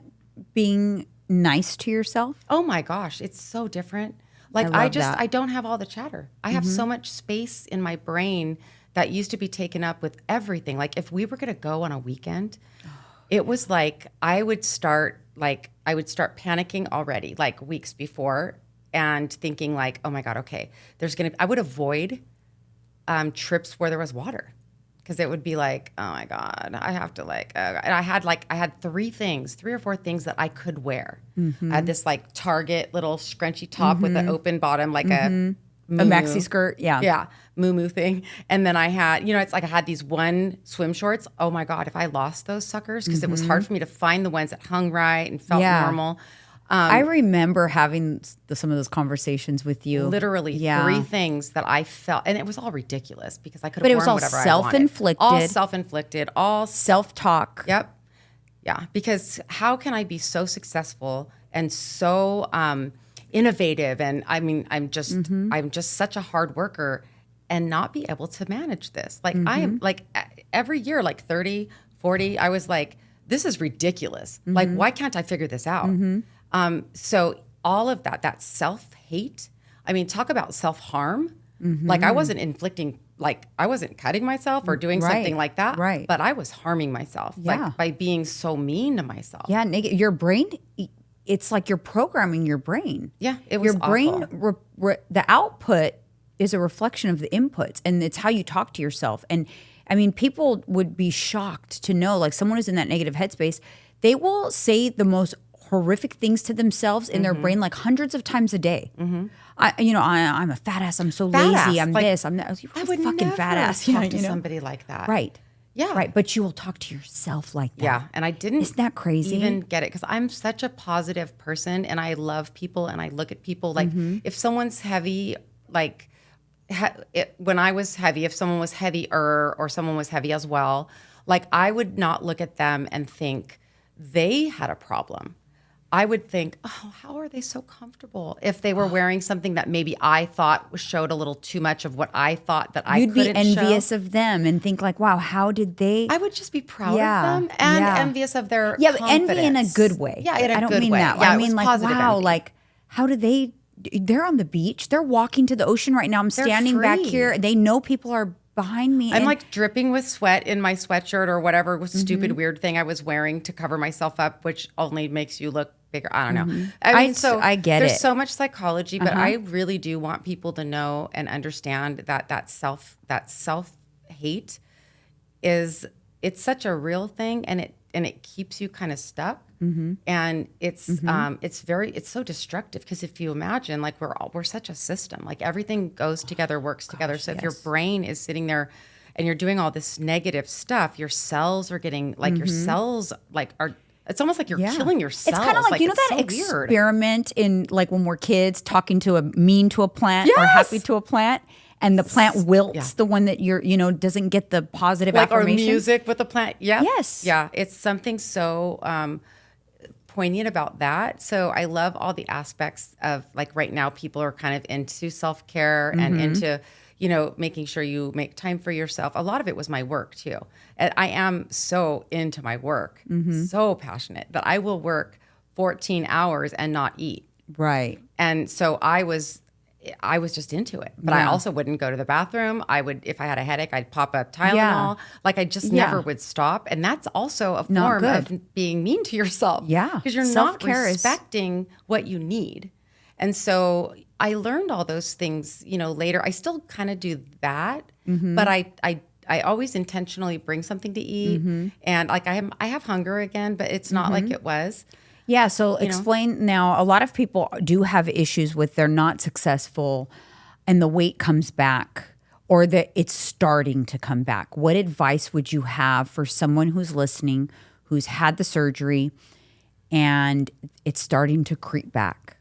being nice to yourself? Oh my gosh, it's so different. Like I love that. I don't have all the chatter. I have so much space in my brain that used to be taken up with everything. Like if we were going to go on a weekend, it was like I would start panicking already, like weeks before, and thinking like, oh my God, okay, I would avoid trips where there was water. Because it would be like, oh my God, I have to and I had three or four things that I could wear. I had this like Target little scrunchy top with an open bottom, like a maxi skirt, yeah, moo thing. And then I had, it's like I had these one swim shorts. Oh my God, if I lost those suckers, because it was hard for me to find the ones that hung right and felt normal. I remember having some of those conversations with you. Literally 3 things that I felt, and it was all ridiculous because I could But have it was worn all whatever self-inflicted. I wanted. All self-inflicted, all self-talk. Yep. Yeah, because how can I be so successful and so innovative? And I mean, I'm just such a hard worker and not be able to manage this. Like I am like every year, like 30, 40, I was like, this is ridiculous. Like, why can't I figure this out? So all of that self-hate, I mean, talk about self-harm. Like I wasn't inflicting, like I wasn't cutting myself or doing something like that. Right. But I was harming myself like by being so mean to myself. Yeah, your brain, it's like you're programming your brain. Yeah, it was your brain, the output is a reflection of the inputs, and it's how you talk to yourself. And I mean, people would be shocked to know, like someone who's in that negative headspace, they will say the most horrific things to themselves in their brain like hundreds of times a day. I'm a fat ass. I'm so lazy. I'm like, this. I'm that. You're I would fucking never fat ass. talk to somebody like that. Right. Yeah. Right. But you will talk to yourself like that. Yeah. And I didn't. Isn't that crazy? Even get it because I'm such a positive person and I love people and I look at people like if someone's heavy, like when I was heavy, if someone was heavier or someone was heavy as well, like I would not look at them and think they had a problem. I would think, oh, how are they so comfortable? If they were wearing something that maybe I thought showed a little too much of what I thought that I couldn't show. You'd be envious of them and think like, wow, how did they? I would just be proud of them and envious of their confidence. But envy in a good way. Yeah, in a good way. I don't mean that. Yeah, I mean like, wow, envy. like how did they? They're on the beach. They're walking to the ocean right now. I'm standing back here. They know people are behind me. I'm like dripping with sweat in my sweatshirt or whatever stupid weird thing I was wearing to cover myself up, which only makes you look bigger. I don't know. I mean, I get there's it. so much psychology, but I really do want people to know and understand that self hate it's such a real thing, and it keeps you kind of stuck. And it's so destructive because if you imagine, like we're such a system, like everything goes together, works together. So if your brain is sitting there and you're doing all this negative stuff, your cells are getting like your cells like are. It's almost like you're killing yourself. It's kind of like you know that experiment in like when we're kids talking to a plant or happy to a plant. And the plant wilts, the one that doesn't get the positive affirmation. Like our music with the plant. Yeah. Yes. Yeah. It's something so poignant about that. So I love all the aspects of like right now people are kind of into self-care and into, making sure you make time for yourself. A lot of it was my work too. And I am so into my work, so passionate that I will work 14 hours and not eat. Right. And so I was just into it, but I also wouldn't go to the bathroom. I would, if I had a headache, I'd pop a Tylenol. Yeah. Like I just never would stop. And that's also a form of being mean to yourself. Yeah. Because you're not respecting what you need. And so I learned all those things, later. I still kind of do that, but I always intentionally bring something to eat. And like I have hunger again, but it's not like it was. Yeah, so explain now. A lot of people do have issues with they're not successful and the weight comes back or that it's starting to come back. What advice would you have for someone who's listening, who's had the surgery and it's starting to creep back.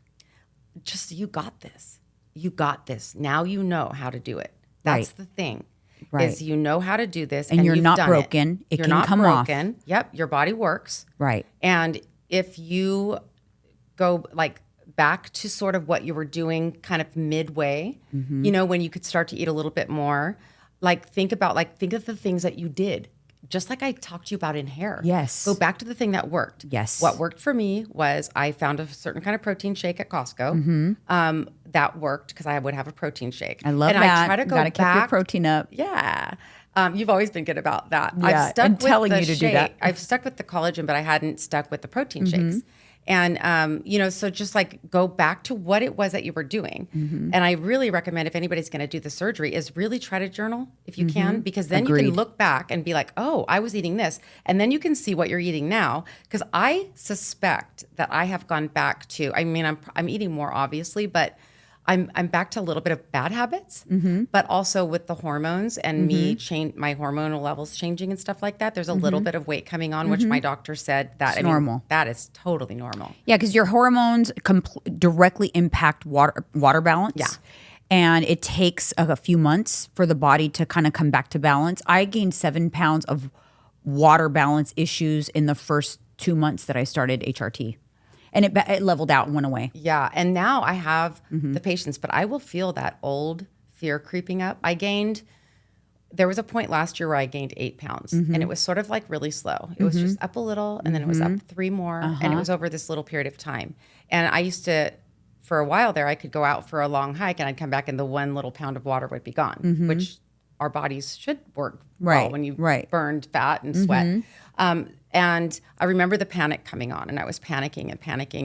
Just, you got this. You got this. Now you know how to do it. That's the thing. Right. Is you know how to do this, and you're you've not done broken. It You're can not come broken. off. Yep, your body works. Right. And if you go like back to sort of what you were doing kind of midway, you know, when you could start to eat a little bit more, like think of the things that you did. Just like I talked to you about in hair. Yes. Go back to the thing that worked. Yes. What worked for me was I found a certain kind of protein shake at Costco. That worked because I would have a protein shake. I love and that. I try to go Gotta back. keep your protein up. Yeah. You've always been good about that. Yeah, I've stuck and with telling the you to do shake. that. I've stuck with the collagen, but I hadn't stuck with the protein shakes. And, you know, so just like go back to what it was that you were doing. And I really recommend if anybody's going to do the surgery is really try to journal if you can, because then you Agreed. can look back and be like, oh, I was eating this. And then you can see what you're eating now. Because I suspect that I have gone back to, I mean, I'm eating more obviously, but I'm back to a little bit of bad habits, but also with the hormones and my hormonal levels changing and stuff like that. There's a little bit of weight coming on, which my doctor said that normal. That is totally normal. Yeah, because your hormones directly impact water balance. Yeah. And it takes a few months for the body to kind of come back to balance. I gained 7 pounds of water balance issues in the first 2 months that I started HRT. And it leveled out and went away. Yeah. And now I have the patience, but I will feel that old fear creeping up. There was a point last year where I gained 8 pounds and it was sort of like really slow. It was just up a little and then it was up 3 more and it was over this little period of time. And I used to, for a while there, I could go out for a long hike and I'd come back and the 1 little pound of water would be gone, which our bodies should work well when you burned fat and sweat. And I remember the panic coming on and I was panicking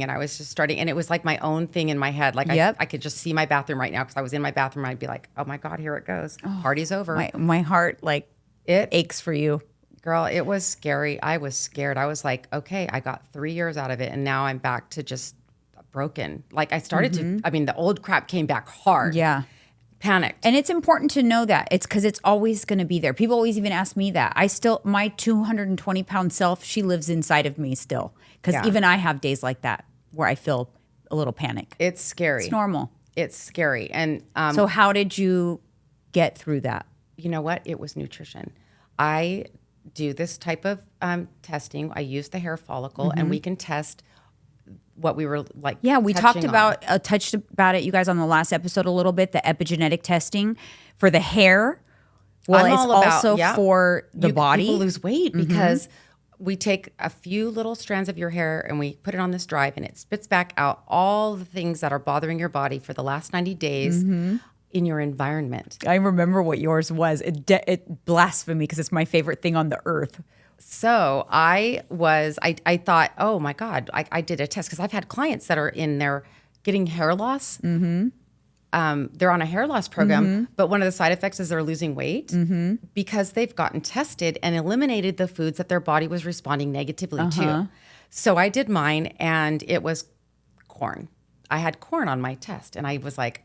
and I was just starting, and it was like my own thing in my head. Like I could just see my bathroom right now because I was in my bathroom. I'd be like, oh my God, here it goes. Party's over. My heart it aches for you. Girl, it was scary. I was scared. I was like, okay, I got 3 years out of it and now I'm back to just broken. Like I started the old crap came back hard. Yeah. Panicked. And it's important to know that. It's because it's always going to be there. People always even ask me that. My 220 pound self, she lives inside of me still. Because even I have days like that where I feel a little panic. It's scary. It's normal. It's scary. And so how did you get through that? You know what? It was nutrition. I do this type of testing. I use the hair follicle and we can test what we were like. Yeah, we touched about it, you guys, on the last episode a little bit, the epigenetic testing for the hair. Well, it's also for the body. People lose weight because we take a few little strands of your hair and we put it on this drive and it spits back out all the things that are bothering your body for the last 90 days in your environment. I remember what yours was. It blasphemy because it's my favorite thing on the earth. So I thought, oh my God, I did a test because I've had clients that are in there getting hair loss. They're on a hair loss program, but one of the side effects is they're losing weight because they've gotten tested and eliminated the foods that their body was responding negatively to. So I did mine and it was corn. I had corn on my test and I was like,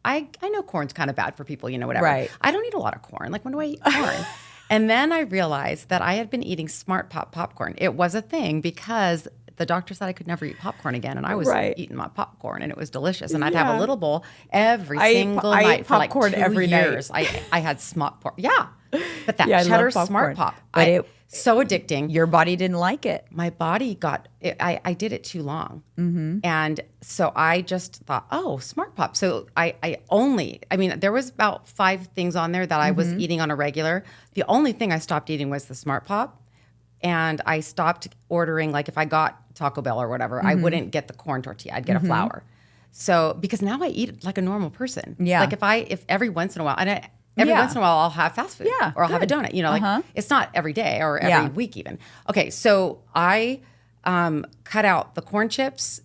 I know corn's kind of bad for people, whatever. Right. I don't eat a lot of corn. Like, when do I eat corn? And then I realized that I had been eating Smart Pop popcorn. It was a thing because the doctor said I could never eat popcorn again. And I was eating my popcorn and it was delicious. And I'd have a little bowl every single night. I ate popcorn for like 2 every years. night. I had Smart Pop. Yeah. But that cheddar Smart Pop. But it so addicting. Your body didn't like it. My body got it. I did it too long. And so I just thought, oh, Smart Pop. So there was about 5 things on there that I was eating on a regular. The only thing I stopped eating was the Smart Pop. And I stopped ordering, like if I got Taco Bell or whatever, I wouldn't get the corn tortilla. I'd get a flour. So, because now I eat like a normal person. Yeah. Like if every once in a while, every once in a while I'll have fast food. Yeah, or I'll have a donut. Like it's not every day or every week even. Okay, so I cut out the corn chips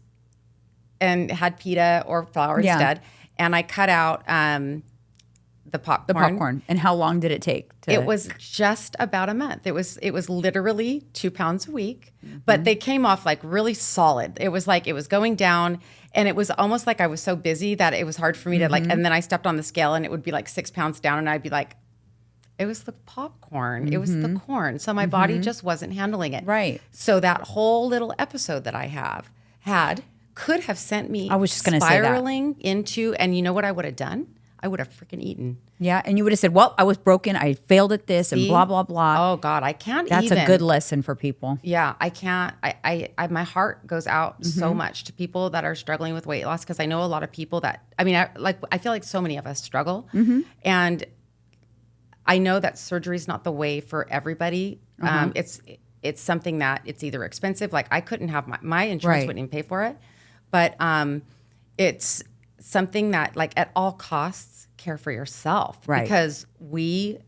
and had pita or flour instead. And I cut out the popcorn. The popcorn. And how long did it take? It was just about a month. It was literally 2 pounds a week, but they came off like really solid. It was like it was going down, and it was almost like I was so busy that it was hard for me to like. And then I stepped on the scale, and it would be like 6 pounds down, and I'd be like, It was the popcorn. It was the corn. So my body just wasn't handling it. Right. So that whole little episode that I could have sent me I was just going to say that. spiraling into, and you know what I would have done? I would have freaking eaten. Yeah. And you would have said, well, I was broken. I failed at this and blah, blah, blah. Oh God, I can't That's even. a good lesson for people. Yeah, I can't. I my heart goes out so much to people that are struggling with weight loss, because I know a lot of people that, I feel like so many of us struggle. And I know that surgery is not the way for everybody. It's something that it's either expensive. Like I couldn't have my insurance wouldn't even pay for it. But it's something that, like, at all costs, care for yourself. Right. Because we're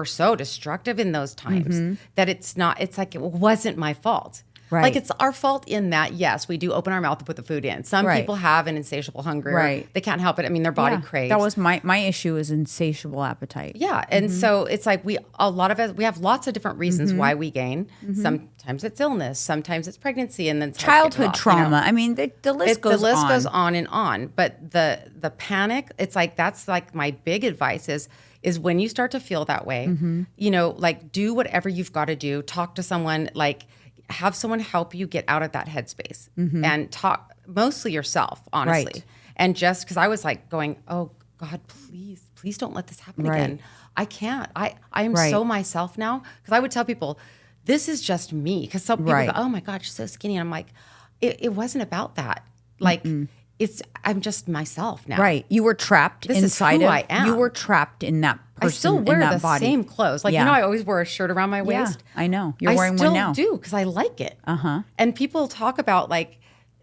so destructive in those times that it's like, it wasn't my fault. Right. Like, it's our fault in that, yes, we do open our mouth to put the food in. Some people have an insatiable hunger. Right. They can't help it. I mean, their body craves. That was my issue, is insatiable appetite. Yeah. And so it's like we have lots of different reasons why we gain. Sometimes it's illness, sometimes it's pregnancy, and then Childhood trauma. I mean, the list goes on. The list goes on and on. But the panic, it's like, that's like my big advice is when you start to feel that way, you know, like, do whatever you've got to do. Talk to someone, like, have someone help you get out of that headspace and talk, mostly yourself, honestly. Right. And just because I was like going, oh God, please don't let this happen again. I can't. I am so myself now. Because I would tell people, this is just me. Because some people go, oh my God, she's so skinny. And I'm like, it wasn't about that. Like, I'm just myself now. Right. You were trapped inside who I am. You were trapped in that person. I still wear in that the body. same clothes. Like, you know, I always wear a shirt around my waist. I know. You're wearing one now. I still do, because I like it. And people talk about, like,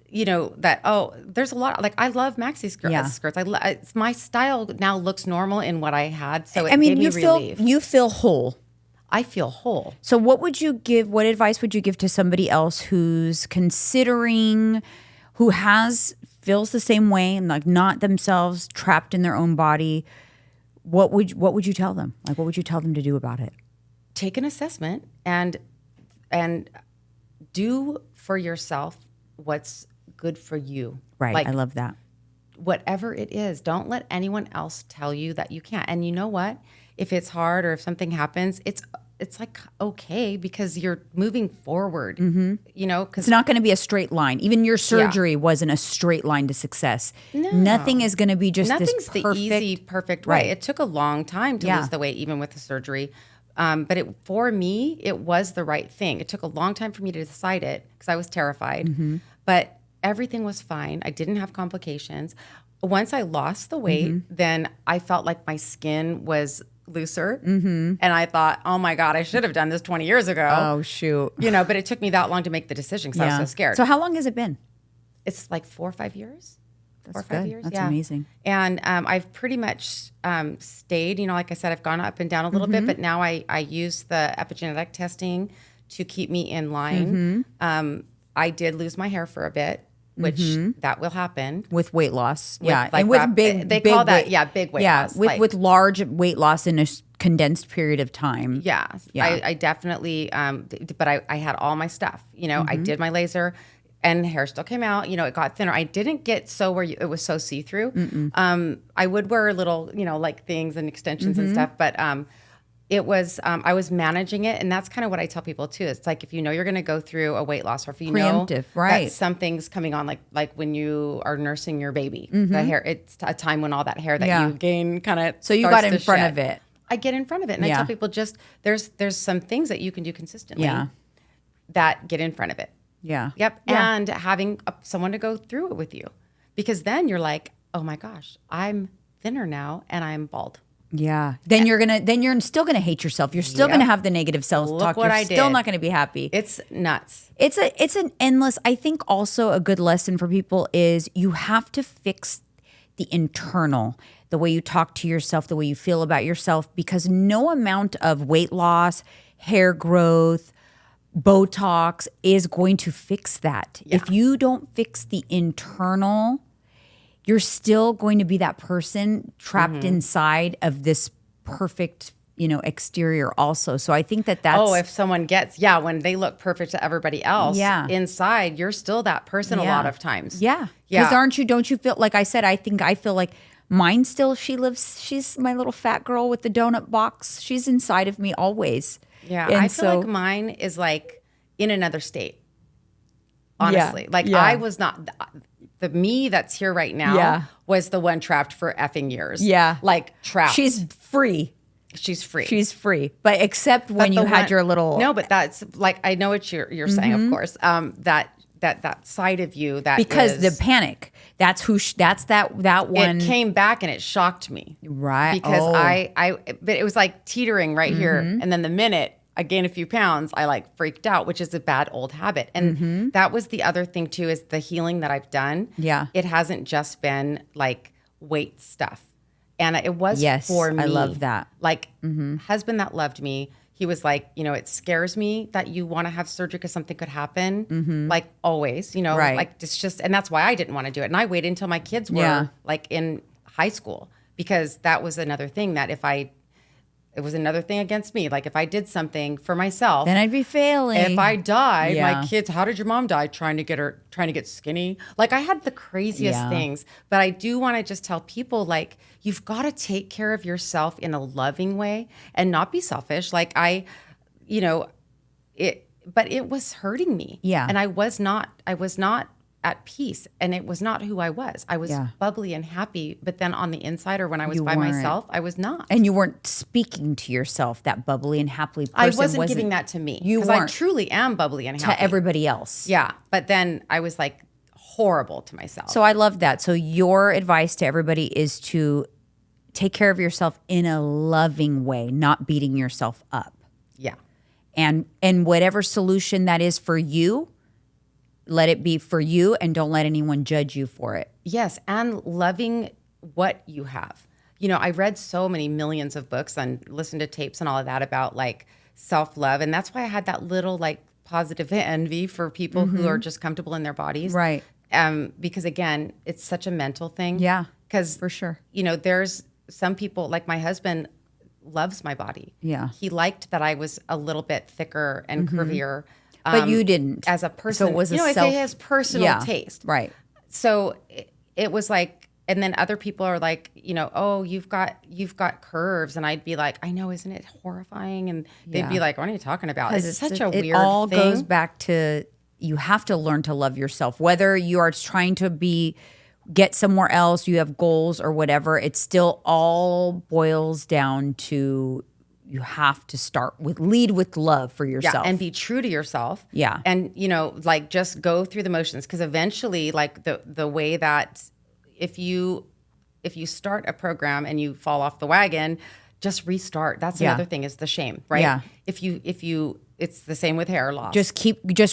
you know, that, oh, there's a lot, like, I love maxi skirts. It's my style now looks normal in what I had. So it gave me relief. You feel whole. I feel whole. So what advice would you give to somebody else who's considering, who feels the same way and, like, not themselves, trapped in their own body? What would you tell them? Like, what would you tell them to do about it? Take an assessment and do for yourself what's good for you. Right. Like, I love that. Whatever it is, don't let anyone else tell you that you can't. And you know what? If it's hard or if something happens, it's like, okay, because you're moving forward, you know, because it's not going to be a straight line. Even your surgery wasn't a straight line to success. No. Nothing is going to be just Nothing's this perfect. the easy, perfect way. Right. It took a long time to lose the weight, even with the surgery. But for me, it was the right thing. It took a long time for me to decide it, because I was terrified. But everything was fine. I didn't have complications. Once I lost the weight, then I felt like my skin was looser. And I thought, oh my God, I should have done this 20 years ago. Oh, shoot. You know, but it took me that long to make the decision, because I was so scared. So how long has it been? It's like 4 or 5 years. That's 4 or 5 good. years. That's amazing. And I've pretty much stayed, you know, like I said, I've gone up and down a little bit, but now I use the epigenetic testing to keep me in line. I did lose my hair for a bit, which that will happen with weight loss. Like, and with big, they big call that, weight, big weight loss. With large weight loss in a condensed period of time. Yeah. I definitely, but I had all my stuff, you know, I did my laser and hair still came out, you know, it got thinner. I didn't get so where it was so see-through. I would wear little, you know, like things and extensions and stuff, but it was, I was managing it. And that's kind of what I tell people too. It's like, if you know you're going to go through a weight loss, or if you know that something's coming on, like when you are nursing your baby, the hair, it's a time when all that hair that you gain kind of So you got in front of it. I get in front of it. And I tell people, just, there's some things that you can do consistently that get in front of it. Yeah. Yep. Yeah. And having someone to go through it with you, because then you're like, oh my gosh, I'm thinner now and I'm bald. Yeah. Then you're still going to hate yourself. You're still going to have the negative self-talk. You're still not going to be happy. It's nuts. It's an endless, I think also a good lesson for people is you have to fix the internal, the way you talk to yourself, the way you feel about yourself, because no amount of weight loss, hair growth, Botox is going to fix that. Yeah. If you don't fix the internal, you're still going to be that person trapped inside of this perfect, you know, exterior also. So I think that's... Oh, if someone gets, when they look perfect to everybody else, inside, you're still that person a lot of times. Yeah. Because don't you feel, like I said, I feel like Mine still, she's my little fat girl with the donut box. She's inside of me always. Yeah, And I feel like mine is like in another state. Honestly, I was not the me that's here right now was the one trapped for effing years. Yeah, like trapped. She's free. She's free. She's free, but except when you had your little. No, but that's like I know what you're saying, of course. That side of you that because the panic. That's who. That's that one. It came back and it shocked me. Right. Because but it was like teetering right here, and then the minute I gained a few pounds, I like freaked out, which is a bad old habit. And that was the other thing too, is the healing that I've done. Yeah. It hasn't just been like weight stuff. And it was for me. I love that. Like husband that loved me, he was like, it scares me that you want to have surgery because something could happen. Like always, right. like it's just, and that's why I didn't want to do it. And I waited until my kids were like in high school, because that was another thing that it was another thing against me. Like if I did something for myself, then I'd be failing. If I died, my kids, how did your mom die? Trying to get skinny. Like I had the craziest things, but I do want to just tell people, like, you've got to take care of yourself in a loving way and not be selfish. Like but it was hurting me. Yeah. And I was not at peace, and it was not who I was. I was bubbly and happy, but then on the inside, or when I was by myself, I was not. And you weren't speaking to yourself, that bubbly and happy person. I wasn't giving that to me. You weren't. I truly am bubbly and happy. To everybody else. Yeah. But then I was like horrible to myself. So I love that. So your advice to everybody is to take care of yourself in a loving way, not beating yourself up. Yeah. And whatever solution that is for you, let it be for you, and don't let anyone judge you for it. Yes, and loving what you have. I read so many millions of books and listened to tapes and all of that about like self-love. And that's why I had that little like positive envy for people who are just comfortable in their bodies. Right. Because again, it's such a mental thing. Yeah, because for sure. There's some people, like my husband loves my body. Yeah. He liked that I was a little bit thicker and curvier. But you didn't. As a person. So it was I say his personal taste. Right. So it was like, and then other people are like, oh, you've got curves. And I'd be like, I know, isn't it horrifying? And they'd be like, what are you talking about? It's such a weird thing. It all goes back to, you have to learn to love yourself. Whether you are trying to get somewhere else, you have goals or whatever, it still all boils down to, you have to lead with love for yourself. Yeah, and be true to yourself. Yeah. And, like just go through the motions. Because eventually, like the way that if you start a program and you fall off the wagon, just restart. That's another thing, is the shame, right? Yeah. If you it's the same with hair loss. Just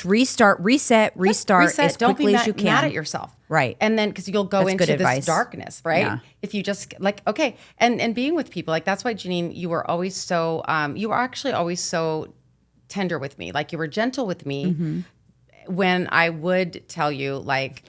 restart, reset as Don't quickly be as you can. Mad at yourself. Right. And then, because you'll go That's into good this advice. darkness, right? Yeah. If you just like, okay. And being with people, like that's why, Janine, you were always so, you were actually always so tender with me. Like you were gentle with me when I would tell you, like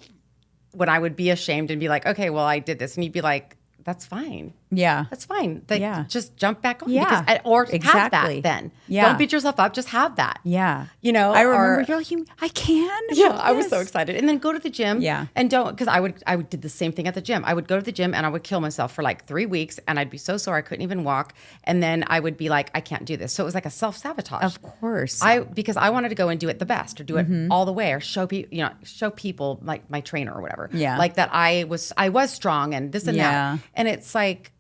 when I would be ashamed and be like, okay, well, I did this. And you'd be like, that's fine. Yeah. That's fine. Like, just jump back on. Yeah. Have that then. Yeah. Don't beat yourself up. Just have that. Yeah. I remember you're like, I can. Yeah. I was so excited. And then go to the gym. Yeah. And because I would did the same thing at the gym. I would go to the gym and I would kill myself for like 3 weeks, and I'd be so sore I couldn't even walk. And then I would be like, I can't do this. So it was like a self-sabotage. Of course. Because I wanted to go and do it the best, or do it all the way, or show people like my trainer or whatever. Yeah. Like that I was strong and this and that. And it's like,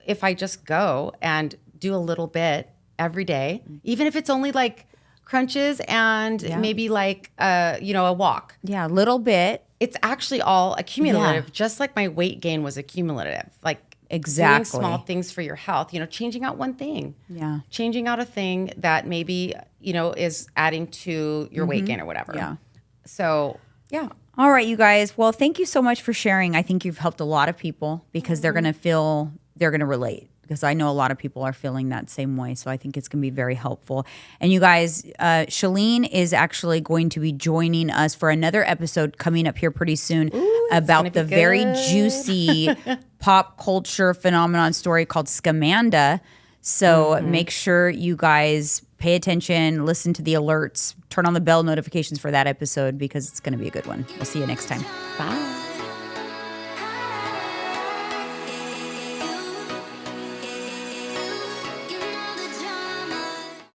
if I just go and do a little bit every day, even if it's only like crunches and maybe like, a walk. Yeah, a little bit. It's actually all accumulative, just like my weight gain was accumulative. Like doing small things for your health, changing out one thing. Yeah. Changing out a thing that maybe, is adding to your weight gain or whatever. Yeah. So, yeah. All right, you guys. Well, thank you so much for sharing. I think you've helped a lot of people, because they're going to relate, because I know a lot of people are feeling that same way. So I think it's going to be very helpful. And you guys, Sheleen is actually going to be joining us for another episode coming up here pretty soon about the very juicy pop culture phenomenon story called Scamanda. So make sure you guys pay attention, listen to the alerts, turn on the bell notifications for that episode, because it's going to be a good one. We'll see you next time. Bye.